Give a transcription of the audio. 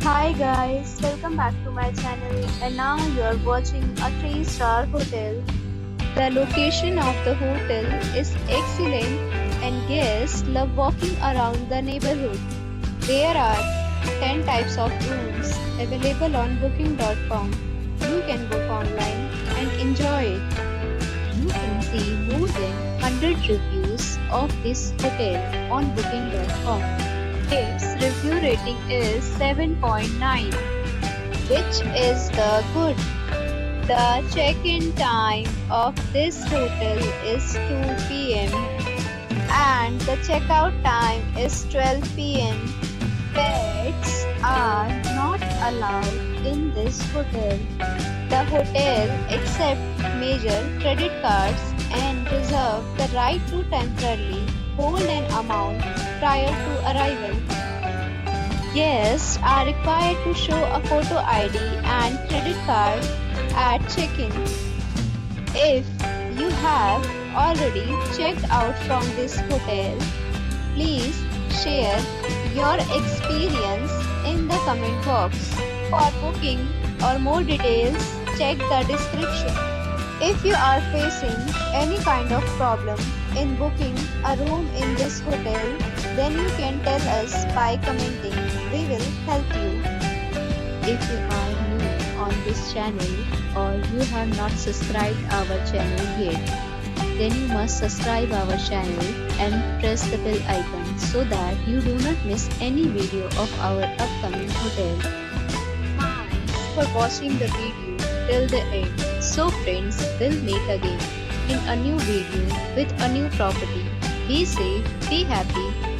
Hi guys, welcome back to my channel and now you are watching a 3-star hotel. The location of the hotel is excellent and guests love walking around the neighborhood. There are 10 types of rooms available on booking.com. You can book online and enjoy it. You can see more than 100 reviews of this hotel on booking.com. Its review rating is 7.9, which is the good. The check-in time of this hotel is 2 p.m. and the checkout time is 12 p.m. Pets are not allowed in this hotel. The hotel accepts major credit cards and reserves the right to temporarily hold an amount prior to arrival. Guests are required to show a photo ID and credit card at check-in. If you have already checked out from this hotel, please share your experience in the comment box. For booking or more details, check the description. If you are facing any kind of problem in booking a room in this hotel, then you can tell us by commenting. We will help you. If you are new on this channel or you have not subscribed our channel yet, then you must subscribe our channel and press the bell icon so that you do not miss any video of our upcoming hotel. Thanks for watching the video till the end. So friends, we'll meet again in a new video with a new property. Be safe, be happy.